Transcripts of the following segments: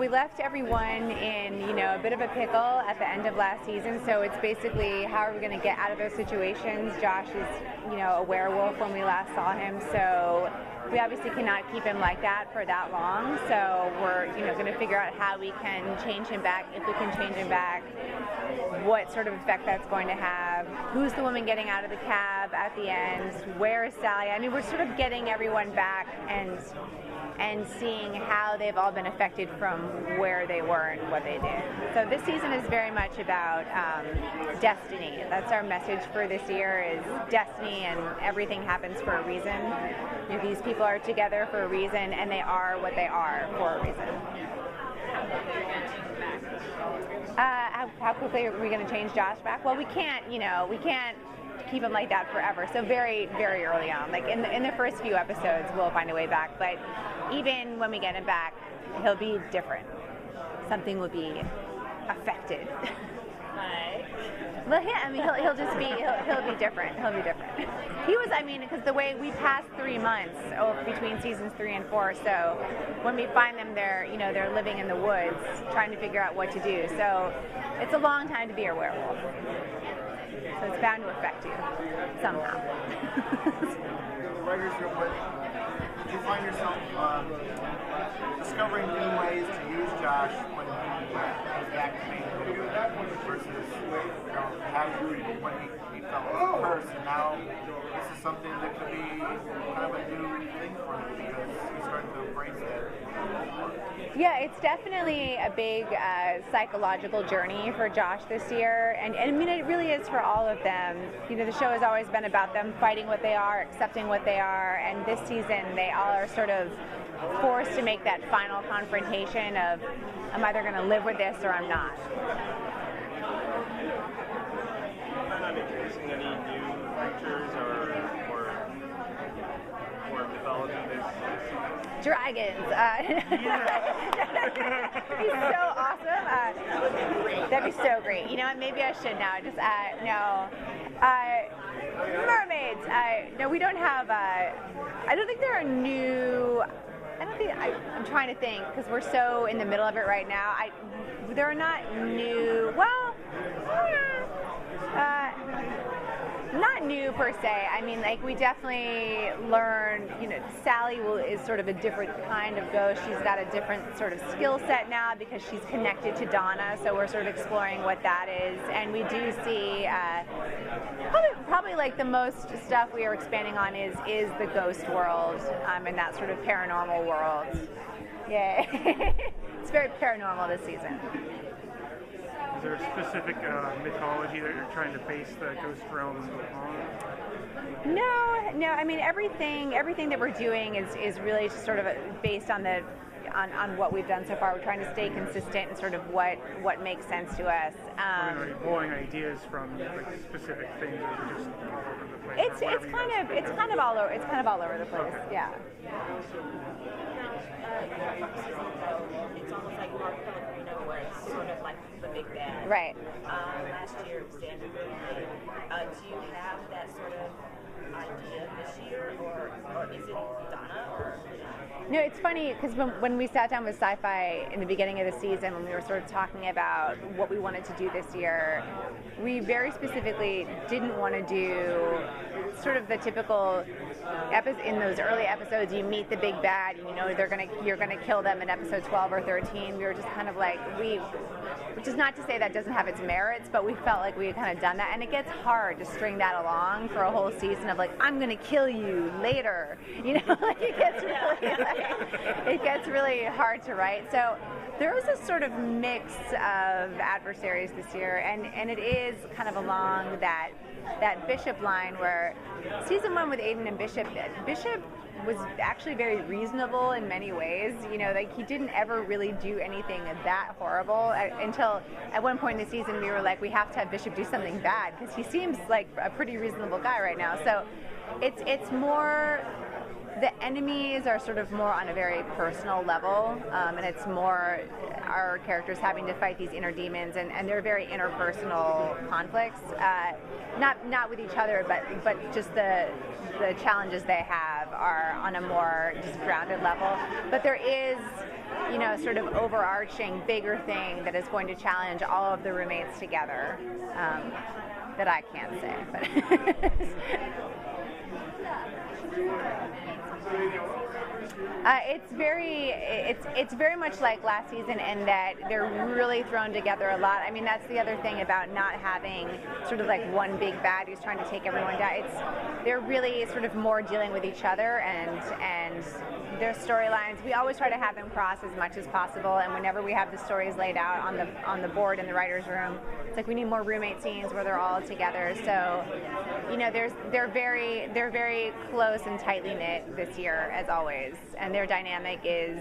we left everyone in, a bit of a pickle at the end of last season. So it's basically how are we going to get out of those situations. Josh is, a werewolf when we last saw him. So we obviously cannot keep him like that for that long. So we're, going to figure out how we can change him back, if we can change him back, what sort of effect that's going to have, who's the woman getting out of the cab at the end, where is Sally? I mean, we're sort of getting everyone back and seeing how they've all been affected from where they were and what they did. So this season is very much about destiny. That's our message for this year, is destiny, and everything happens for a reason. These people are together for a reason, and they are what they are for a reason. How quickly are we going to change Josh back? Well, we can't keep him like that forever. So very, very early on, like in the first few episodes, we'll find a way back. But even when we get him back, he'll be different. Something will be affected. Well, yeah, I mean, he'll just be he'll be different. He'll be different. He was, because the way we passed 3 months between seasons 3 and 4, so when we find them, they're living in the woods trying to figure out what to do. So it's a long time to be a werewolf. So it's bound to affect you somehow. The writers real quick. Do you find yourself discovering new ways to use Josh when he comes back to main versus when he felt like a curse, and now this is something that could be kind of a new thing for him because he's starting to embrace that. Yeah, it's definitely a big psychological journey for Josh this year, and I mean it really is for all of them. The show has always been about them fighting what they are, accepting what they are, and this season they all are sort of forced to make that final confrontation of, I'm either going to live with this or I'm not. Am I not introducing any new creatures or mythology this season? Dragons. That'd be so awesome. That'd be so great. Maybe I should now. Just no. Mermaids. No, we don't have. I don't think there are new. I'm trying to think because we're so in the middle of it right now. There are not new. Well. Not new per se. I mean, we definitely learned, Sally is sort of a different kind of ghost. She's got a different sort of skill set now because she's connected to Donna, so we're sort of exploring what that is. And we do see, probably the most stuff we are expanding on is the ghost world and that sort of paranormal world. Yeah. It's very paranormal this season. Is there a specific mythology that you're trying to base the ghost realm on? No. I mean, everything that we're doing is really just sort of based on on what we've done so far. We're trying to stay consistent and sort of what makes sense to us. Are you pulling ideas from specific things, or just all over the place? It's kind of all over the place. Yeah. It's almost like Mark Pellegrino was sort of like the big bad. Right. Last year, Standard. Do you have that sort of idea this year, or is it Donna? Or? No, it's funny because when we sat down with Sci-Fi in the beginning of the season, when we were sort of talking about what we wanted to do this year, we very specifically didn't want to do sort of the typical in those early episodes. You meet the big bad, and you're gonna kill them in episode 12 or 13. We were just kind of which is not to say that doesn't have its merits, but we felt like we had kind of done that, and it gets hard to string that along for a whole season of I'm gonna kill you later. It gets really hard to write. So there is a sort of mix of adversaries this year, and it is kind of along that Bishop line where season 1 with Aiden and Bishop was actually very reasonable in many ways. He didn't ever really do anything that horrible until at one point in the season we were like, we have to have Bishop do something bad because he seems like a pretty reasonable guy right now. So it's more, the enemies are sort of more on a very personal level, and it's more our characters having to fight these inner demons, and they're very interpersonal conflicts, not with each other, but just the challenges they have are on a more just grounded level. But there is sort of overarching, bigger thing that is going to challenge all of the roommates together. That I can't say, but. It's very much like last season in that they're really thrown together a lot. I mean, that's the other thing about not having sort of like one big bad who's trying to take everyone down. They're really sort of more dealing with each other and their storylines. We always try to have them cross as much as possible, and whenever we have the stories laid out on the board in the writers' room, it's like we need more roommate scenes where they're all together. So, they're very close and tightly knit this year as always, and their dynamic is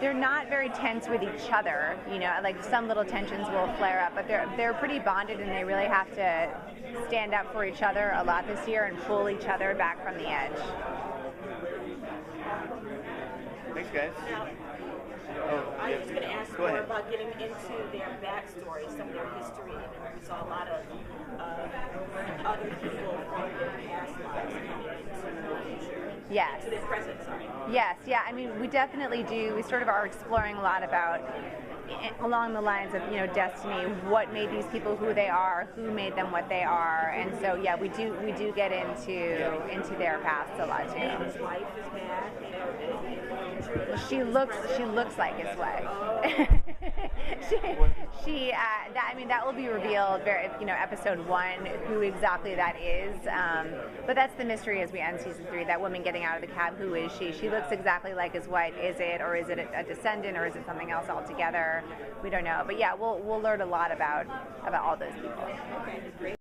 they're not very tense with each other. Like some little tensions will flare up, but they're pretty bonded, and they really have to stand up for each other a lot this year and pull each other back from the edge. Thanks, guys. I was just going to ask more about getting into their backstory, some of their history. We saw a lot of other people from their past lives coming into the future. Yes. To their present, sorry. Yes, yeah. I mean, we definitely do. We sort of are exploring a lot about, along the lines of, destiny, what made these people who they are, who made them what they are, and so yeah, we do get into their pasts a lot too. And his wife is bad. She looks like his wife. That will be revealed episode 1, who exactly that is. But that's the mystery as we end season 3. That woman getting out of the cab, who is she? She looks exactly like his wife. Is it, or is it a descendant, or is it something else altogether? We don't know. But yeah, we'll learn a lot about all those people. Okay, great.